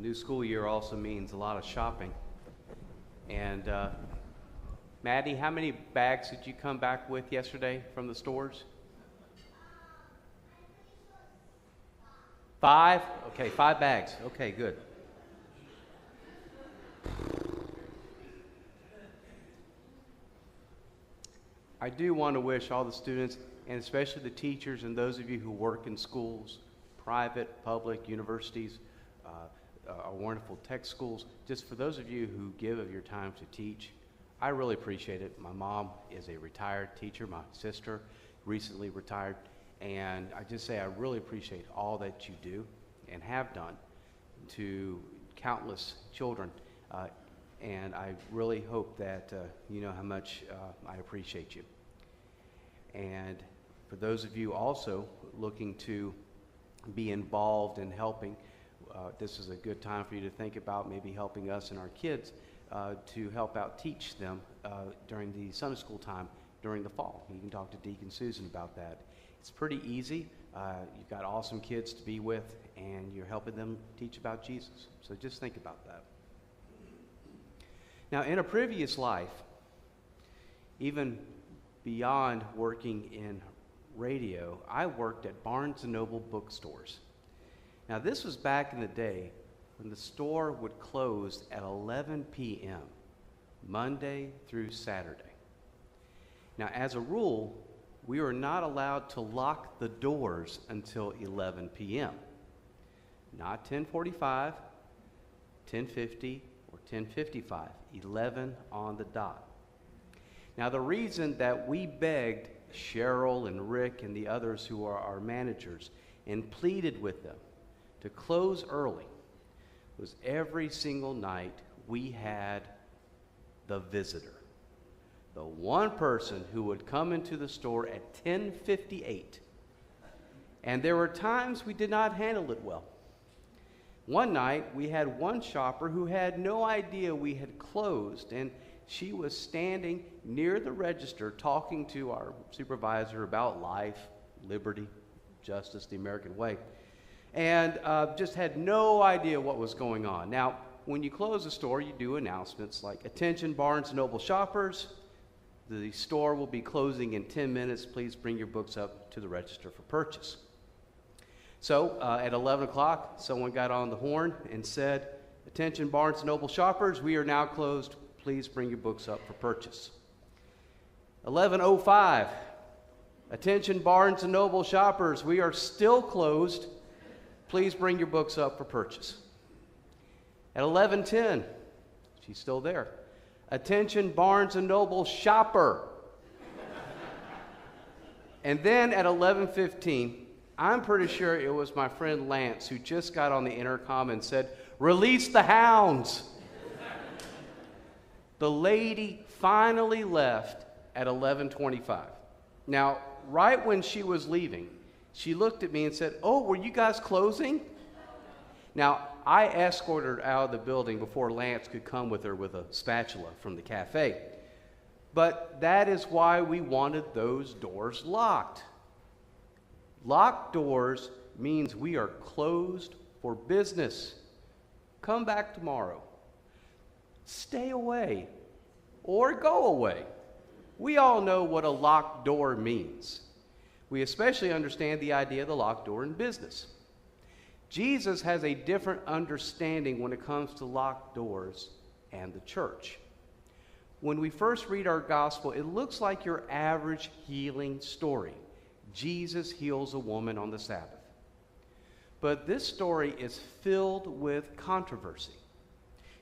New school year also means a lot of shopping. And Maddie, how many bags did you come back with yesterday from the stores? 5? Okay, 5 bags. Okay, good. I do want to wish all the students, and especially the teachers and those of you who work in schools, private, public, universities, our wonderful tech schools, just for those of you who give of your time to teach, I really appreciate it. My mom is a retired teacher. My sister recently retired. And I just say I really appreciate all that you do and have done to countless children. And I really hope that you know how much I appreciate you. And for those of you also looking to be involved in helping, this is a good time for you to think about maybe helping us and our kids to help out teach them during the Sunday school time during the fall. You can talk to Deacon Susan about that. It's pretty easy. You've got awesome kids to be with, and you're helping them teach about Jesus. So just think about that. Now, in a previous life, even beyond working in radio, I worked at Barnes & Noble bookstores. Now, this was back in the day when the store would close at 11 p.m., Monday through Saturday. Now, as a rule, we were not allowed to lock the doors until 11 p.m. Not 10:45, 10:50, or 10:55, 11 on the dot. Now, the reason that we begged Cheryl and Rick and the others who are our managers and pleaded with them to close early was every single night we had the visitor. The one person who would come into the store at 10:58. And there were times we did not handle it well. One night we had one shopper who had no idea we had closed, and she was standing near the register talking to our supervisor about life, liberty, justice, the American way, and just had no idea what was going on. Now, when you close a store, you do announcements like, "Attention Barnes & Noble shoppers, the store will be closing in 10 minutes. Please bring your books up to the register for purchase." So at 11 o'clock, someone got on the horn and said, "Attention Barnes & Noble shoppers, we are now closed. Please bring your books up for purchase." 11:05, "Attention Barnes & Noble shoppers, we are still closed. Please bring your books up for purchase." At 11:10, she's still there. "Attention Barnes & Noble shopper." And then at 11:15, I'm pretty sure it was my friend Lance who just got on the intercom and said, "Release the hounds." The lady finally left at 11:25. Now, right when she was leaving, she looked at me and said, "Oh, were you guys closing?" Now, I escorted her out of the building before Lance could come with her with a spatula from the cafe. But that is why we wanted those doors locked. Locked doors means we are closed for business. Come back tomorrow. Stay away or go away. We all know what a locked door means. We especially understand the idea of the locked door in business. Jesus has a different understanding when it comes to locked doors and the church. When we first read our gospel, it looks like your average healing story. Jesus heals a woman on the Sabbath. But this story is filled with controversy.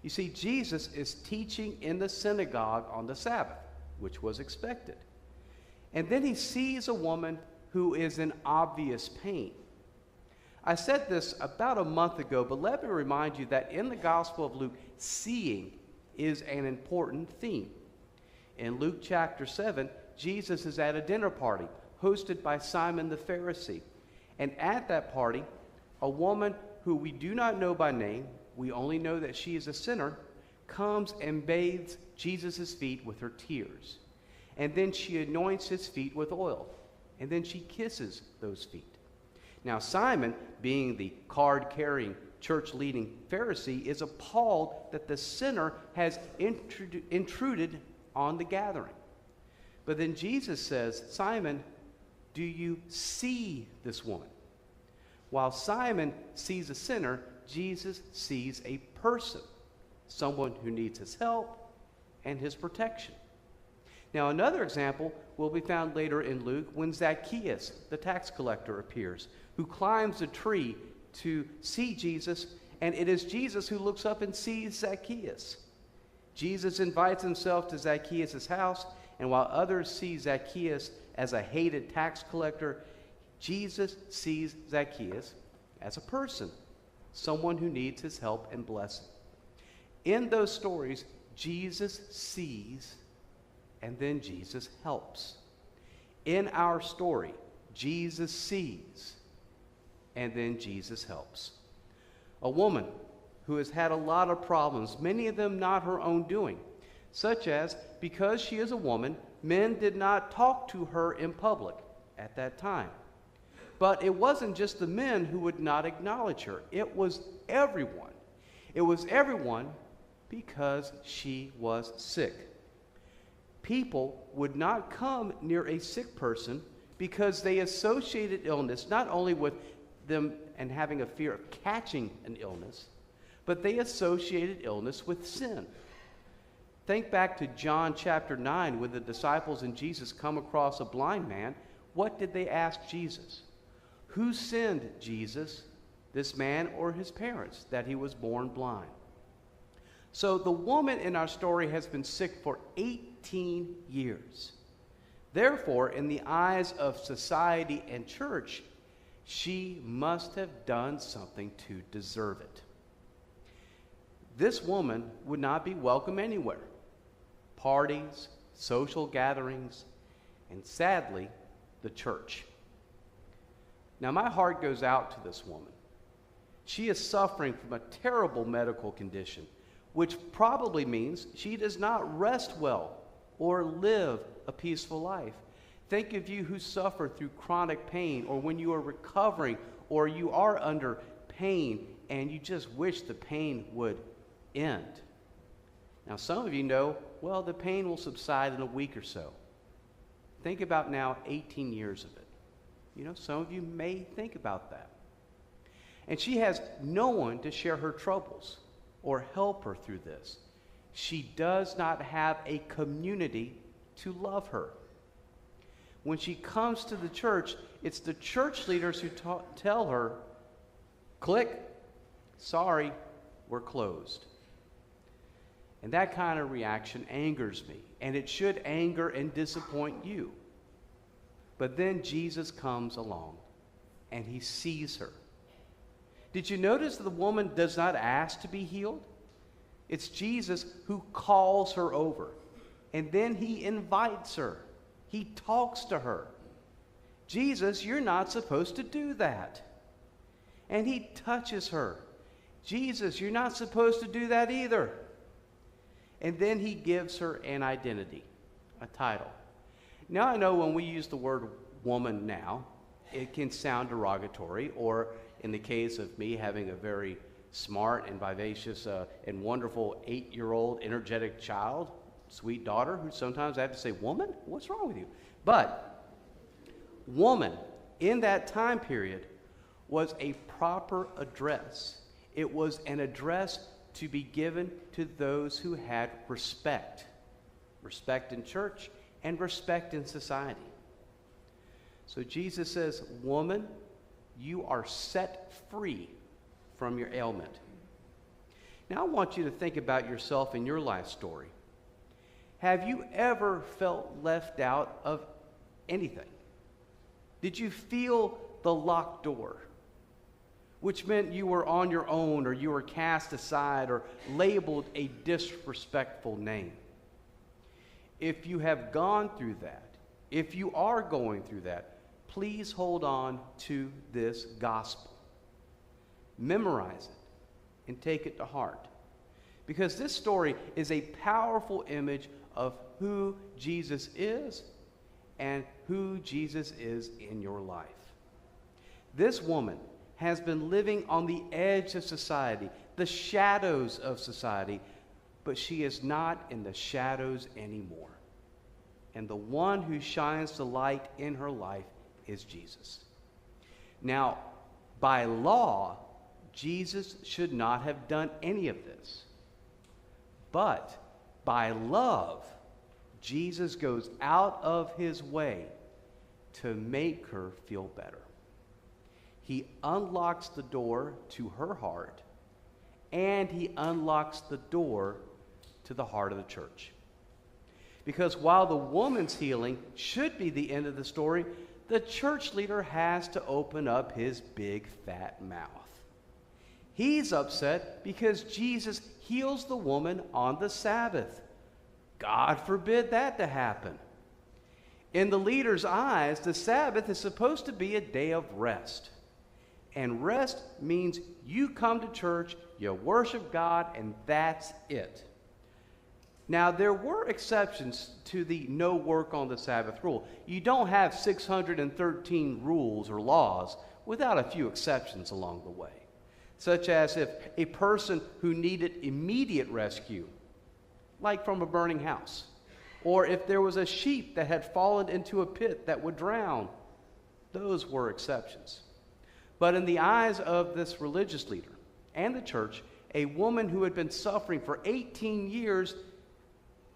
You see, Jesus is teaching in the synagogue on the Sabbath, which was expected. And then he sees a woman who is in obvious pain. I said this about a month ago, but let me remind you that in the Gospel of Luke, seeing is an important theme. In Luke chapter 7, Jesus is at a dinner party hosted by Simon the Pharisee. And at that party, a woman who we do not know by name, we only know that she is a sinner, comes and bathes Jesus' feet with her tears. And then she anoints his feet with oil. And then she kisses those feet. Now, Simon, being the card-carrying church-leading Pharisee, is appalled that the sinner has intruded on the gathering. But then Jesus says, Simon, do you see this woman? While Simon sees a sinner, Jesus sees a person, someone who needs his help and his protection. Now, another example will be found later in Luke when Zacchaeus, the tax collector, appears, who climbs a tree to see Jesus, and it is Jesus who looks up and sees Zacchaeus. Jesus invites himself to Zacchaeus' house, and while others see Zacchaeus as a hated tax collector, Jesus sees Zacchaeus as a person, someone who needs his help and blessing. In those stories, Jesus sees and then Jesus helps. In our story, Jesus sees and then Jesus helps. A woman who has had a lot of problems, many of them not her own doing, such as because she is a woman, men did not talk to her in public at that time. But it wasn't just the men who would not acknowledge her. It was everyone. It was everyone because she was sick. People would not come near a sick person because they associated illness not only with them and having a fear of catching an illness, but they associated illness with sin. Think back to John chapter 9 when the disciples and Jesus come across a blind man. What did they ask Jesus? Who sinned, Jesus, this man or his parents, that he was born blind? So the woman in our story has been sick for 18 years. Therefore, in the eyes of society and church, she must have done something to deserve it. This woman would not be welcome anywhere. Parties, social gatherings, and sadly, the church. Now, my heart goes out to this woman. She is suffering from a terrible medical condition, which probably means she does not rest well or live a peaceful life. Think of you who suffer through chronic pain, or when you are recovering, or you are under pain, and you just wish the pain would end. Now, some of you know, well, the pain will subside in a week or so. Think about now 18 years of it. You know, some of you may think about that. And she has no one to share her troubles or help her through this. She does not have a community to love her. When she comes to the church, it's the church leaders who tell her, click, sorry, we're closed. And that kind of reaction angers me, and it should anger and disappoint you. But then Jesus comes along, and he sees her. Did you notice that the woman does not ask to be healed? It's Jesus who calls her over, and then he invites her. He talks to her. Jesus, you're not supposed to do that. And he touches her. Jesus, you're not supposed to do that either. And then he gives her an identity, a title. Now, I know when we use the word woman now, it can sound derogatory, or in the case of me having a very smart and vivacious and wonderful 8-year-old energetic child, sweet daughter, who sometimes I have to say, woman? What's wrong with you? But woman, in that time period, was a proper address. It was an address to be given to those who had respect. Respect in church and respect in society. So Jesus says, woman, you are set free from your ailment. Now I want you to think about yourself in your life story. Have you ever felt left out of anything? Did you feel the locked door, which meant you were on your own, or you were cast aside, or labeled a disrespectful name? If you have gone through that, if you are going through that, please hold on to this gospel. Memorize it and take it to heart. Because this story is a powerful image of who Jesus is and who Jesus is in your life. This woman has been living on the edge of society, the shadows of society, but she is not in the shadows anymore. And the one who shines the light in her life is Jesus. Now, by law, Jesus should not have done any of this. But by love, Jesus goes out of his way to make her feel better. He unlocks the door to her heart, and he unlocks the door to the heart of the church. Because while the woman's healing should be the end of the story, the church leader has to open up his big fat mouth. He's upset because Jesus heals the woman on the Sabbath. God forbid that to happen. In the leader's eyes, the Sabbath is supposed to be a day of rest. And rest means you come to church, you worship God, and that's it. Now, there were exceptions to the no work on the Sabbath rule. You don't have 613 rules or laws without a few exceptions along the way, such as if a person who needed immediate rescue, like from a burning house, or if there was a sheep that had fallen into a pit that would drown, those were exceptions. But in the eyes of this religious leader and the church, a woman who had been suffering for 18 years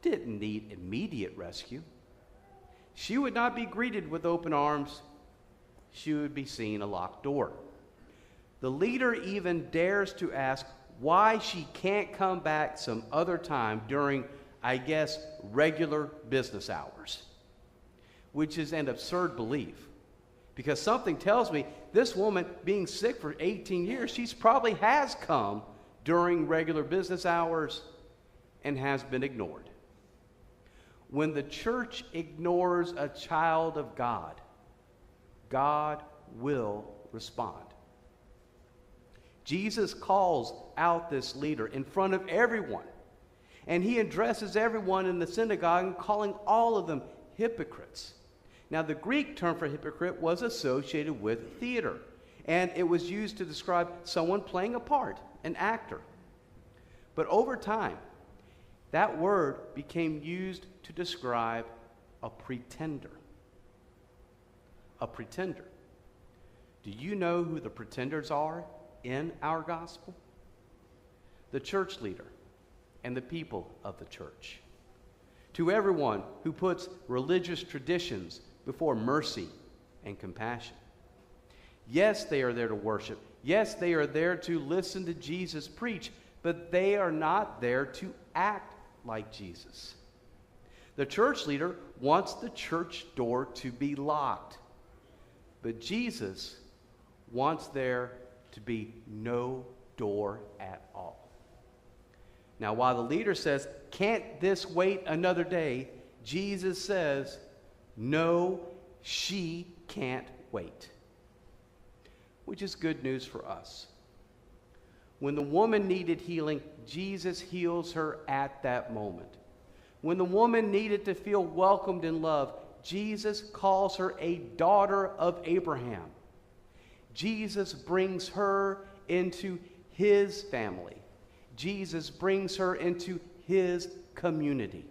didn't need immediate rescue. She would not be greeted with open arms. She would be seen a locked door. The leader even dares to ask why she can't come back some other time during, I guess, regular business hours, which is an absurd belief. Because something tells me this woman, being sick for 18 years, she's probably has come during regular business hours and has been ignored. When the church ignores a child of God, God will respond. Jesus calls out this leader in front of everyone, and he addresses everyone in the synagogue and calling all of them hypocrites. Now, the Greek term for hypocrite was associated with theater, and it was used to describe someone playing a part, an actor. But over time, that word became used to describe a pretender. A pretender. Do you know who the pretenders are in our gospel? The church leader and the people of the church. To everyone who puts religious traditions before mercy and compassion. Yes, they are there to worship. Yes, they are there to listen to Jesus preach, but they are not there to act like Jesus. The church leader wants the church door to be locked, but Jesus wants there to be no door at all. Now, while the leader says, "Can't this wait another day?" Jesus says, "No, she can't wait," which is good news for us. When the woman needed healing, Jesus heals her at that moment. When the woman needed to feel welcomed and loved, Jesus calls her a daughter of Abraham. Jesus brings her into his family. Jesus brings her into his community.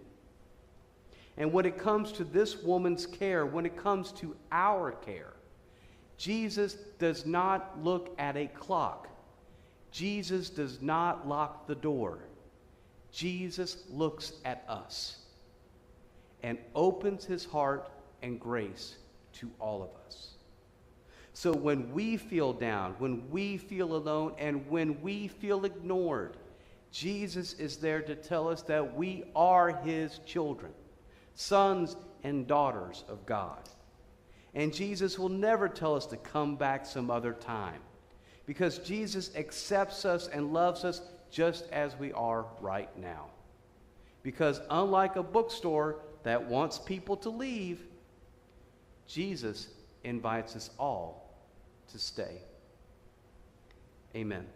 And when it comes to this woman's care, when it comes to our care, Jesus does not look at a clock. Jesus does not lock the door. Jesus looks at us and opens his heart and grace to all of us. So when we feel down, when we feel alone, and when we feel ignored, Jesus is there to tell us that we are his children, sons and daughters of God. And Jesus will never tell us to come back some other time, because Jesus accepts us and loves us just as we are right now. Because unlike a bookstore that wants people to leave, Jesus invites us all to stay. Amen.